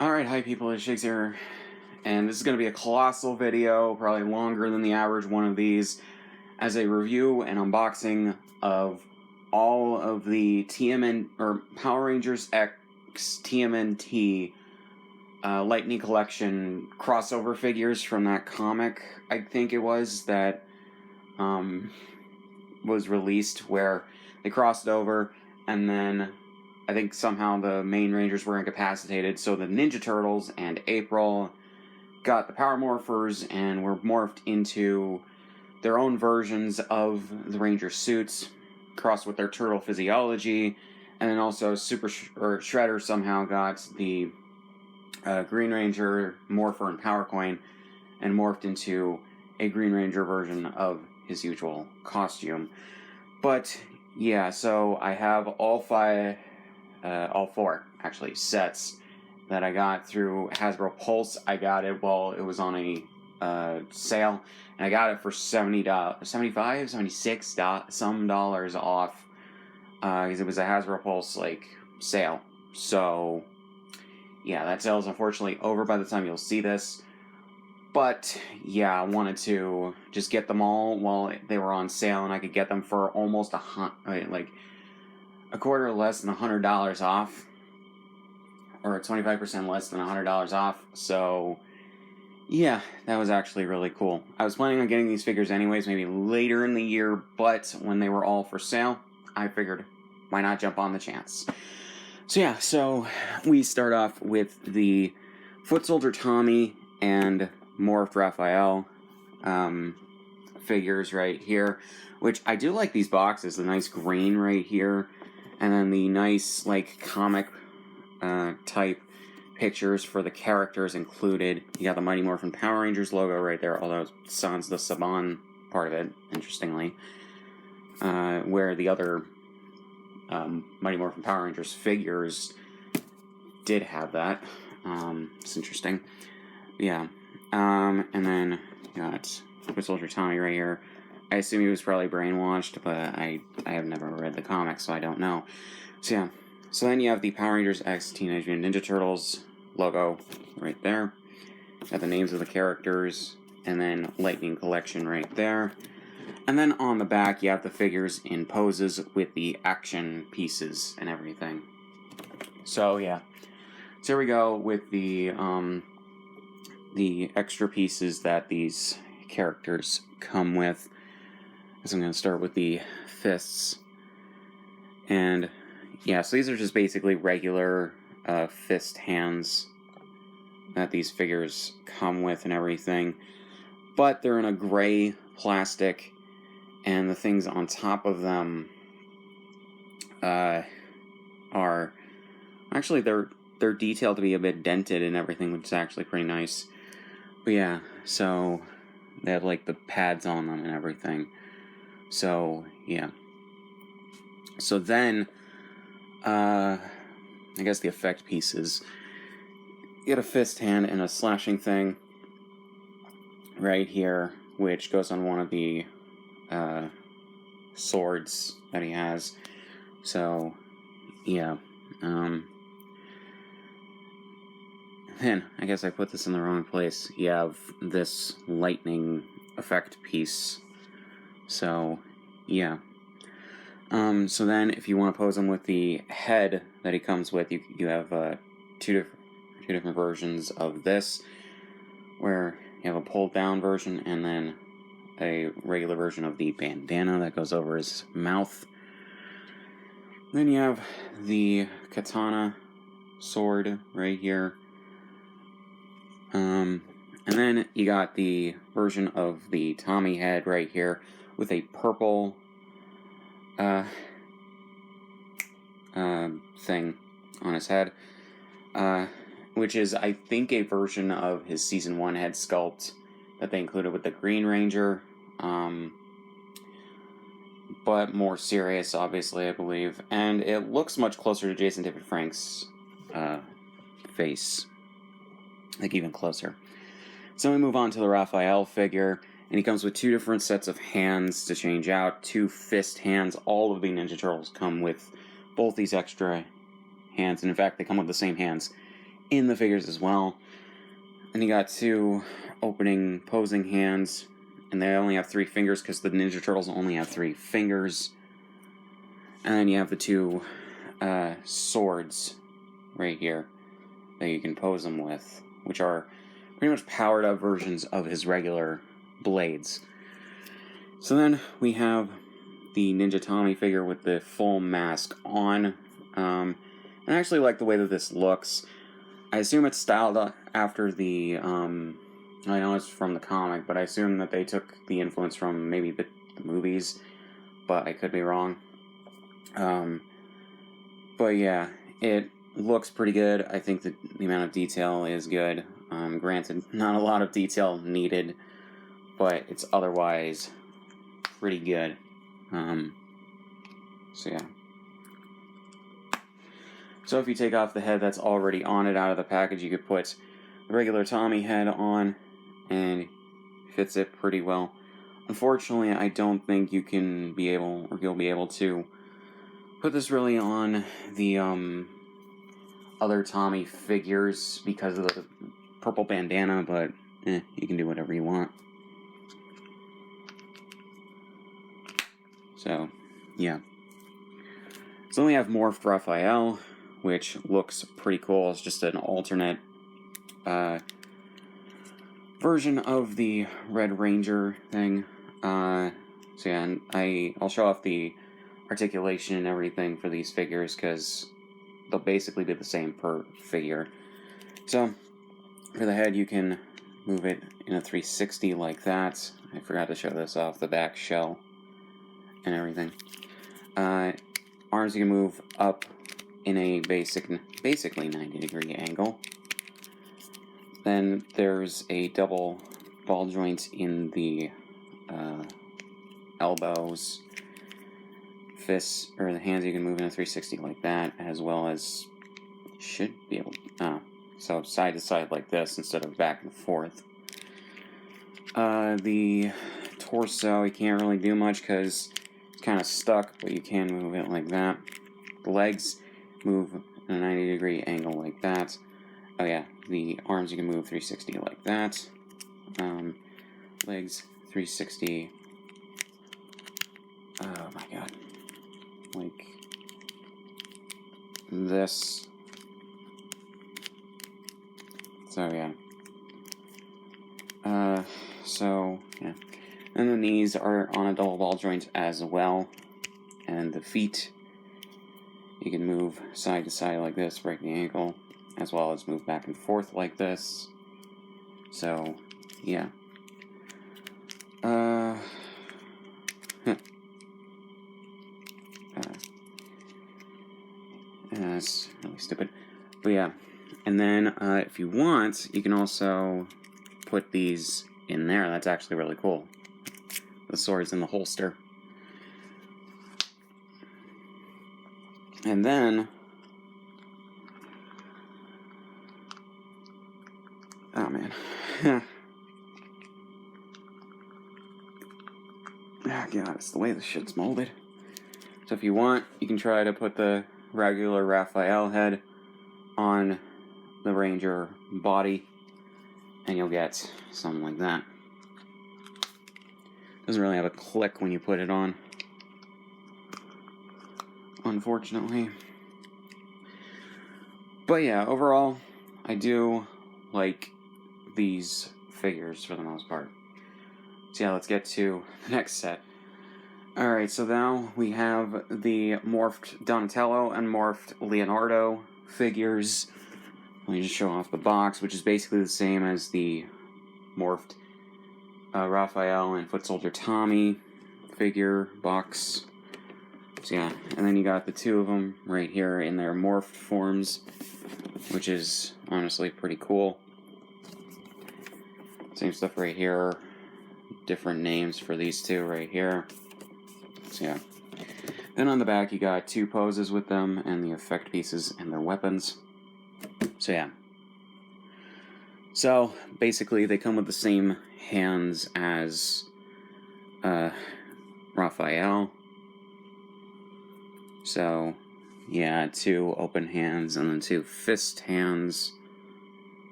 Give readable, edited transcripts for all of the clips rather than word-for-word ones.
Alright, hi people, it's Shakes here, and this is going to be a colossal video, probably longer than the average one of these, as a review and unboxing of all of the Power Rangers X TMNT Lightning Collection crossover figures from that comic, I think it was, that was released, where they crossed over, and then I think somehow the main Rangers were incapacitated, so the Ninja Turtles and April got the Power Morphers and were morphed into their own versions of the Ranger suits, crossed with their turtle physiology, and then also Shredder somehow got the Green Ranger Morpher and Power Coin and morphed into a Green Ranger version of his usual costume. But yeah, so I have all four actually sets that I got through Hasbro Pulse. I got it while it was on a sale, and I got it for $75, $76 some dollars off, because it was a Hasbro Pulse sale. So yeah, that sale is unfortunately over by the time you'll see this. But yeah, I wanted to just get them all while they were on sale, and I could get them for almost a quarter less than $100 off, or 25% less than $100 off. So yeah, that was actually really cool. I was planning on getting these figures anyways, maybe later in the year, but when they were all for sale, I figured, why not jump on the chance? So yeah, so we start off with the Foot Soldier Tommy and Morphed Raphael figures right here, which I do like these boxes, the nice green right here, and then the nice comic type pictures for the characters included. You got the Mighty Morphin Power Rangers logo right there, although sans the Saban part of it, interestingly, where the other Mighty Morphin Power Rangers figures did have that. It's interesting. Yeah. And then you got Foot Soldier Tommy right here. I assume he was probably brainwashed, but I have never read the comics, so I don't know. So yeah. So then you have the Power Rangers X Teenage Mutant Ninja Turtles logo right there. Got the names of the characters, and then Lightning Collection right there. And then on the back, you have the figures in poses with the action pieces and everything. So yeah. So here we go with the extra pieces that these characters come with. So I'm going to start with the fists. And yeah, so these are just basically regular fist hands that these figures come with and everything. But they're in a gray plastic, and the things on top of them are actually they're detailed to be a bit dented and everything, which is actually pretty nice. But yeah, so they have the pads on them and everything. So yeah. So then I guess the effect pieces. You get a fist hand and a slashing thing right here, which goes on one of the swords that he has. So yeah. Then I guess I put this in the wrong place. You have this lightning effect piece. So yeah. So then if you want to pose him with the head that he comes with, you have two different versions of this, where you have a pulled down version and then a regular version of the bandana that goes over his mouth. Then you have the katana sword right here. And then you got the version of the Tommy head right here with a purple thing on his head, which is, I think, a version of his Season 1 head sculpt that they included with the Green Ranger, but more serious, obviously, I believe. And it looks much closer to Jason David Frank's face, even closer. So we move on to the Raphael figure, and he comes with two different sets of hands to change out, two fist hands. All of the Ninja Turtles come with both these extra hands, and in fact, they come with the same hands in the figures as well. And you got 2 opening posing hands, and they only have 3 fingers because the Ninja Turtles only have 3 fingers. And then you have the 2 swords right here that you can pose them with, which are pretty much powered up versions of his regular blades. So then we have the Ninja Tommy figure with the full mask on. And I actually like the way that this looks. I assume it's styled after the, I know it's from the comic, but I assume that they took the influence from maybe the movies, but I could be wrong. But yeah, it looks pretty good. I think that the amount of detail is good. Granted, not a lot of detail needed, but it's otherwise pretty good. So yeah. So if you take off the head that's already on it out of the package, you could put the regular Tommy head on, and it fits it pretty well. Unfortunately, I don't think you can be able, or you'll be able to put this really on the other Tommy figures because of the purple bandana, but you can do whatever you want. So, yeah. So then we have Morphed Raphael, which looks pretty cool. It's just an alternate version of the Red Ranger thing. So yeah, and I'll show off the articulation and everything for these figures because they'll basically be the same per figure. So for the head, you can move it in a 360 like that. I forgot to show this off, the back shell and everything. Arms you can move up in a basically 90-degree angle. Then there's a double ball joint in the elbows. Fists, or the hands, you can move in a 360 like that, as well as should be able so side to side like this instead of back and forth. The torso, you can't really do much because it's kind of stuck, but you can move it like that. The legs move in a 90-degree angle like that. Oh yeah, the arms you can move 360 like that. Legs 360. Oh my god. Like this. So yeah. So yeah. And the knees are on a double ball joint as well. And the feet, you can move side to side like this, break the ankle, as well as move back and forth like this. So, yeah. That's really stupid. But yeah. And then, if you want, you can also put these in there. That's actually really cool. The sword's in the holster. And then, oh man. Oh god, it's the way this shit's molded. So if you want, you can try to put the regular Raphael head on the Ranger body, and you'll get something like that. Doesn't really have a click when you put it on, unfortunately. But yeah, overall, I do like these figures for the most part. So yeah, let's get to the next set. Alright, so now we have the Morphed Donatello and Morphed Leonardo figures. Let me just show off the box, which is basically the same as the Morphed Raphael and Foot Soldier Tommy figure box. So yeah, and then you got the 2 of them right here in their morphed forms, which is honestly pretty cool. Same stuff right here, different names for these 2 right here. So yeah. Then on the back you got 2 poses with them and the effect pieces and their weapons. So yeah. So basically they come with the same hands as Raphael. So yeah, 2 open hands and then 2 fist hands.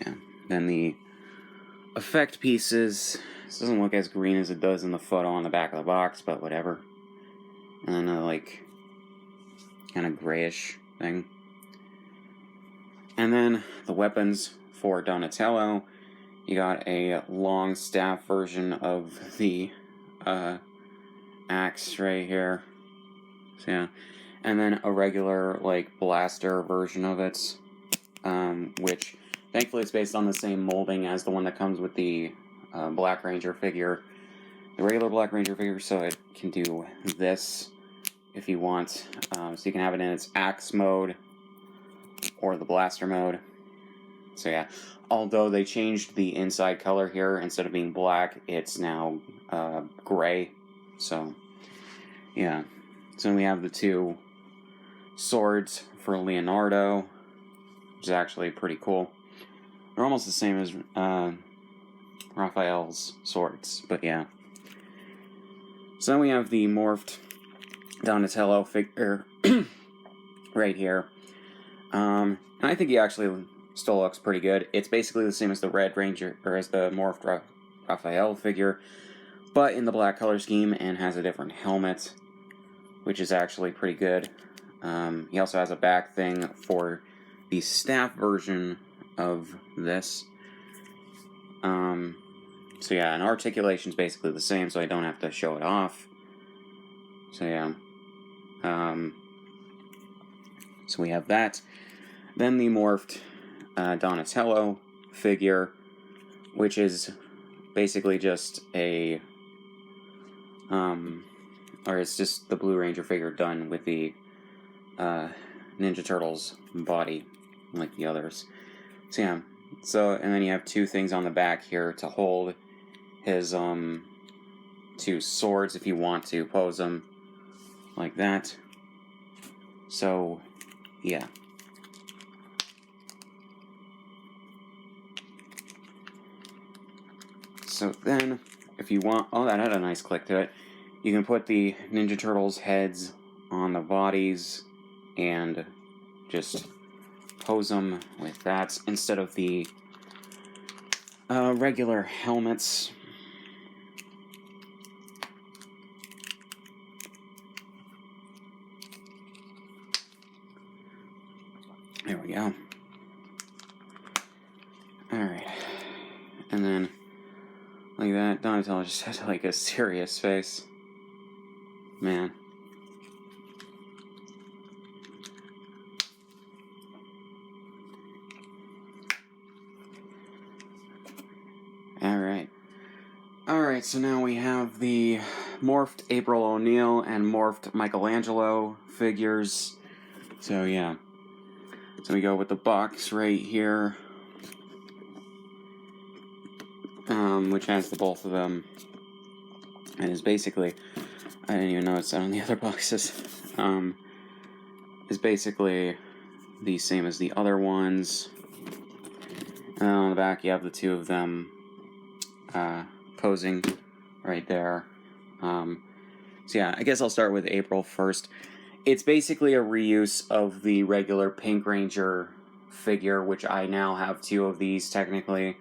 Yeah. Then the effect pieces. This doesn't look as green as it does in the photo on the back of the box, but whatever. And then a, like, kind of grayish thing. And then the weapons for Donatello. You got a long staff version of the axe right here. So yeah. And then a regular, like, blaster version of it. Which, thankfully, it's based on the same molding as the one that comes with the Black Ranger figure. The regular Black Ranger figure, so it can do this if you want. So you can have it in its axe mode or the blaster mode. So yeah, although they changed the inside color here, instead of being black, it's now gray. So yeah, so we have the two swords for Leonardo, which is actually pretty cool. They're almost the same as Raphael's swords, but yeah. So then we have the morphed Donatello figure right here. And I think he actually still looks pretty good. It's basically the same as the Red Ranger, or as the morphed Raphael figure, but in the black color scheme and has a different helmet, which is actually pretty good. He also has a back thing for the staff version of this. So yeah, and articulation's basically the same, so I don't have to show it off. So yeah. So we have that. Then the morphed Donatello figure, which is basically just a or it's just the Blue Ranger figure done with the Ninja Turtles body, like the others. So yeah. So, and then you have two things on the back here to hold his two swords if you want to pose them like that. So yeah. So then, if you want, oh, that had a nice click to it. You can put the Ninja Turtles heads on the bodies and just pose them with that instead of the regular helmets. There we go. Alright. And then, like that, Donatello just has like a serious face. Man. Alright, so now we have the morphed April O'Neil and morphed Michelangelo figures. So yeah. So we go with the box right here. Which has the both of them. And is basically, I didn't even notice that on the other boxes. Is basically the same as the other ones. And on the back you have the two of them posing right there. So yeah, I guess I'll start with April first. It's basically a reuse of the regular Pink Ranger figure, which I now have two of these technically.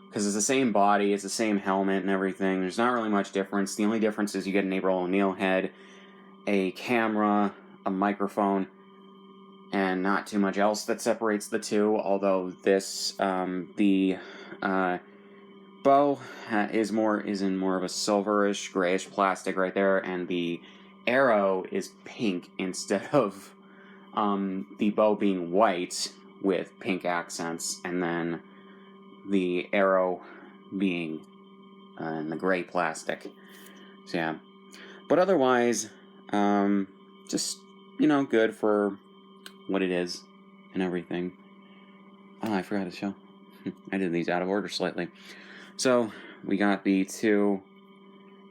Because it's the same body, it's the same helmet and everything. There's not really much difference. The only difference is you get an April O'Neil head, a camera, a microphone, and not too much else that separates the two. Although this, the bow is in more of a silverish, grayish plastic right there, and the arrow is pink instead of the bow being white with pink accents, and then the arrow being in the gray plastic. So yeah. But otherwise, just, good for what it is and everything. Oh, I forgot to show. I did these out of order slightly. So, we got the two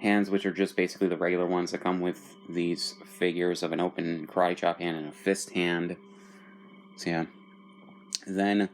hands, which are just basically the regular ones that come with these figures of an open karate chop hand and a fist hand. So yeah. Then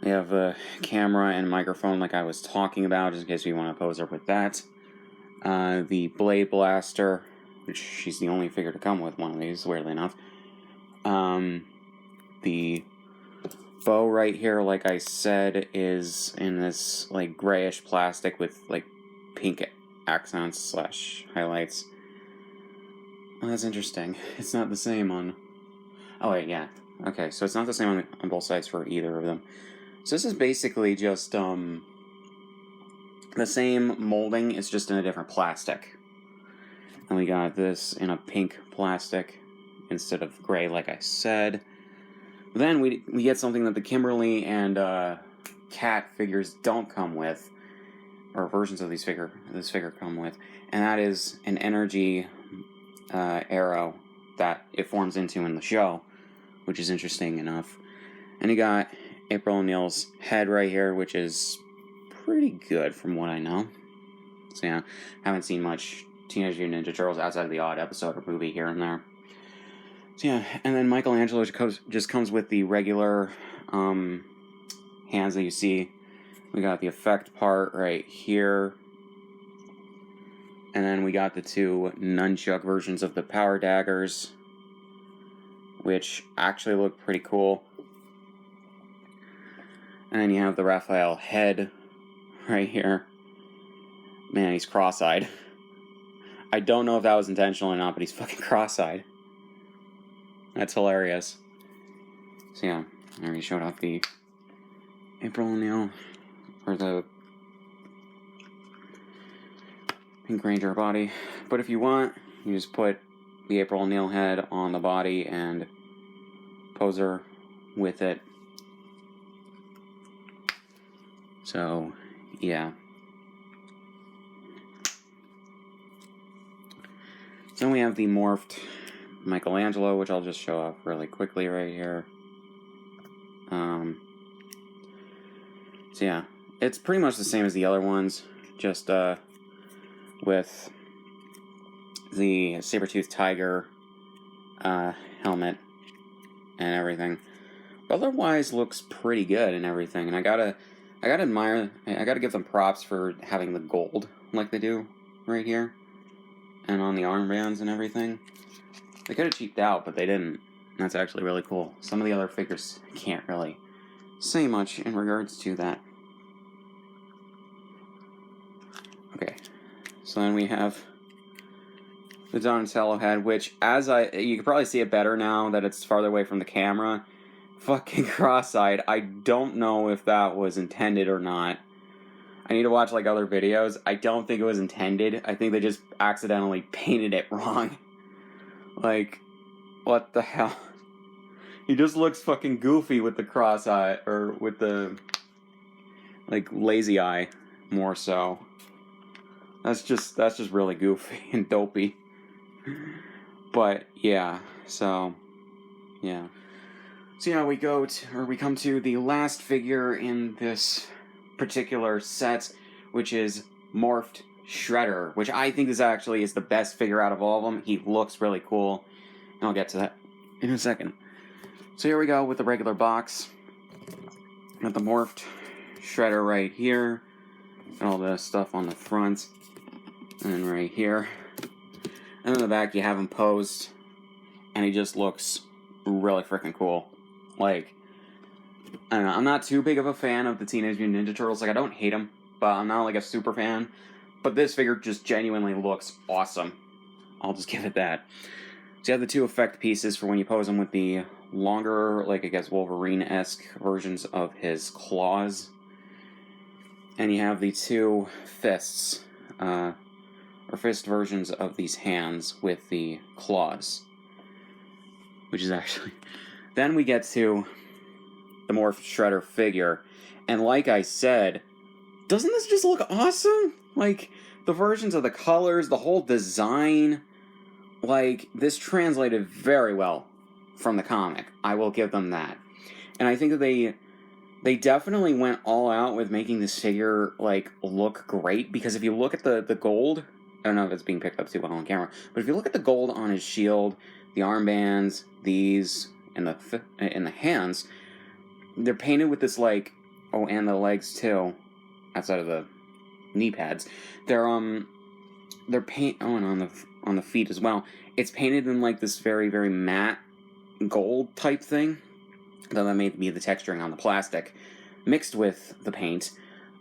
we have a camera and microphone like I was talking about, just in case we want to pose her with that. The Blade Blaster, which she's the only figure to come with one of these, weirdly enough. The bow right here, like I said, is in this like grayish plastic with like pink accents / highlights. Well, that's interesting. It's not the same on... Oh wait, yeah. Okay, so it's not the same on both sides for either of them. So this is basically just the same molding, it's just in a different plastic. And we got this in a pink plastic instead of gray, like I said. Then we get something that the Kimberly and Cat figures don't come with, or versions of this figure come with, and that is an energy arrow that it forms into in the show, which is interesting enough. And you got April O'Neil's head right here, which is pretty good from what I know. So yeah, haven't seen much Teenage Mutant Ninja Turtles outside of the odd episode or movie here and there. So yeah, and then Michelangelo just comes with the regular hands that you see. We got the effect part right here. And then we got the two nunchuck versions of the power daggers, which actually look pretty cool. And then you have the Raphael head right here. Man, he's cross-eyed. I don't know if that was intentional or not, but he's fucking cross-eyed. That's hilarious. So yeah, I already showed off the April O'Neil, or the Pink Ranger body. But if you want, you just put the April O'Neil head on the body and pose her with it. So, yeah. So then we have the morphed Michelangelo, which I'll just show off really quickly right here. So yeah, it's pretty much the same as the other ones, just with the saber-toothed tiger helmet and everything. But otherwise, looks pretty good and everything. And I gotta give them props for having the gold like they do right here, and on the armbands and everything. They could have cheaped out, but they didn't. That's actually really cool. Some of the other figures can't really say much in regards to that. Okay, so then we have the Donatello head, which you can probably see it better now that it's farther away from the camera. Fucking cross-eyed. I don't know if that was intended or not. I need to watch like other videos. I don't think it was intended. I think they just accidentally painted it wrong. Like, what the hell? He just looks fucking goofy with the cross-eye, or with the, like, lazy eye, more so. That's just really goofy and dopey. But, yeah, so, yeah. So, yeah, we come to the last figure in this particular set, which is Morphed Shredder, which I think is the best figure out of all of them. He looks really cool, and I'll get to that in a second. So here we go with the regular box. Got the Morphed Shredder right here, and all the stuff on the front, and then right here. And in the back you have him posed, and he just looks really freaking cool. Like, I don't know, I'm not too big of a fan of the Teenage Mutant Ninja Turtles. Like, I don't hate them, but I'm not like a super fan. But this figure just genuinely looks awesome. I'll just give it that. So you have the two effect pieces for when you pose him with the longer, like I guess Wolverine-esque versions of his claws. And you have the two fists, or fist versions of these hands with the claws. Which is actually... Then we get to the Morphed Shredder figure. And like I said, doesn't this just look awesome? Like, the versions of the colors, the whole design, like, this translated very well from the comic. I will give them that. And I think that they definitely went all out with making this figure, like, look great. Because if you look at the gold, I don't know if it's being picked up too well on camera, but if you look at the gold on his shield, the armbands, these, and the hands, they're painted with this, like, oh, and the legs too, outside of the knee pads. They're and on the feet as well. It's painted in like this very, very matte gold type thing. though that may be the texturing on the plastic mixed with the paint.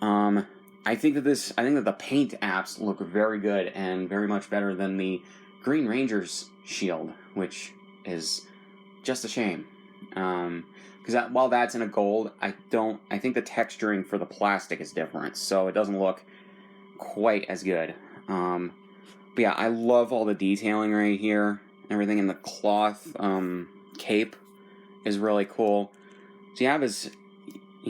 I think that the paint apps look very good and very much better than the Green Ranger's shield, which is just a shame. Because while that's in a gold, I think the texturing for the plastic is different, so it doesn't look quite as good. But yeah, I love all the detailing right here. Everything in the cloth cape is really cool. So you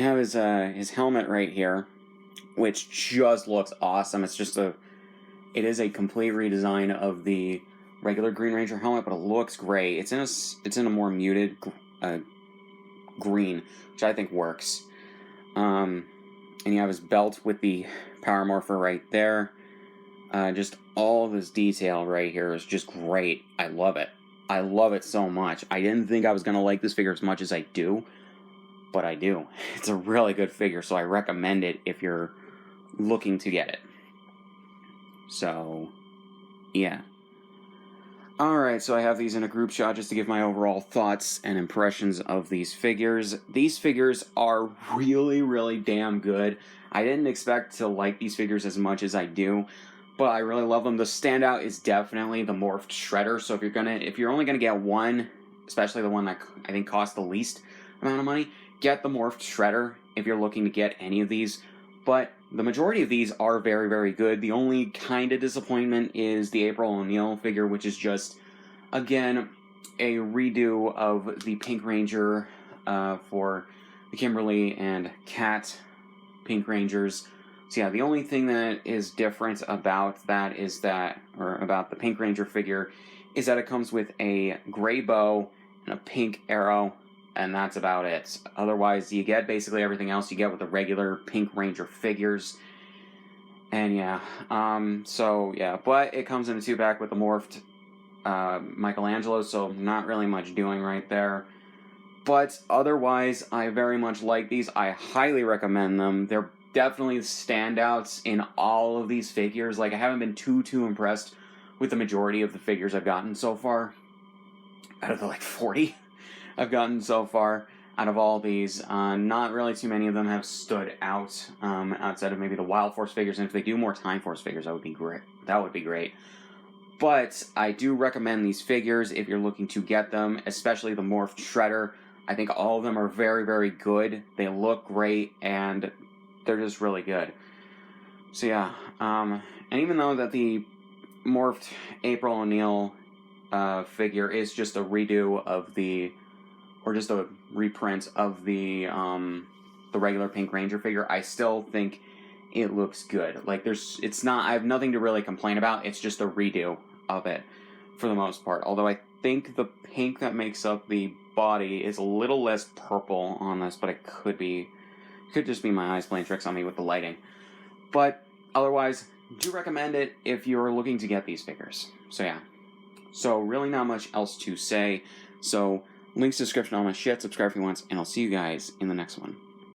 have his helmet right here, which just looks awesome. It is a complete redesign of the regular Green Ranger helmet, but it looks great. It's in a more muted green, which I think works. And you have his belt with the Power Morpher right there. Just all of this detail right here is just great. I love it. I love it so much. I didn't think I was going to like this figure as much as I do, but I do. It's a really good figure, so I recommend it if you're looking to get it. So, yeah. Alright, so I have these in a group shot just to give my overall thoughts and impressions of these figures. These figures are really, really damn good. I didn't expect to like these figures as much as I do, but I really love them. The standout is definitely the Morphed Shredder, so if you're only gonna get one, especially the one that I think costs the least amount of money, get the Morphed Shredder if you're looking to get any of these. But the majority of these are very, very good. The only kind of disappointment is the April O'Neil figure, which is just, again, a redo of the Pink Ranger for the Kimberly and Kat Pink Rangers. So yeah, the only thing that is different about about the Pink Ranger figure is that it comes with a gray bow and a pink arrow, and that's about it. Otherwise, you get basically everything else you get with the regular Pink Ranger figures. And yeah, but it comes in a 2-pack with the morphed Michelangelo, so not really much doing right there. But otherwise, I very much like these. I highly recommend them. They're definitely standouts in all of these figures. Like, I haven't been too impressed with the majority of the figures I've gotten so far. Out of the, 40 I've gotten so far out of all these. Not really too many of them have stood out outside of maybe the Wild Force figures. And if they do more Time Force figures, that would be great. But I do recommend these figures if you're looking to get them, especially the Morphed Shredder. I think all of them are very, very good. They look great, and they're just really good. So yeah, and even though that the Morphed April O'Neil figure is just a redo of just a reprint of the regular Pink Ranger figure, I still think it looks good. I have nothing to really complain about. It's just a redo of it for the most part. Although I think the pink that makes up the body is a little less purple on this, but it could just be my eyes playing tricks on me with the lighting. But otherwise, do recommend it if you're looking to get these figures. So yeah. So really not much else to say. So links, description, all my shit. Subscribe if you want, and I'll see you guys in the next one.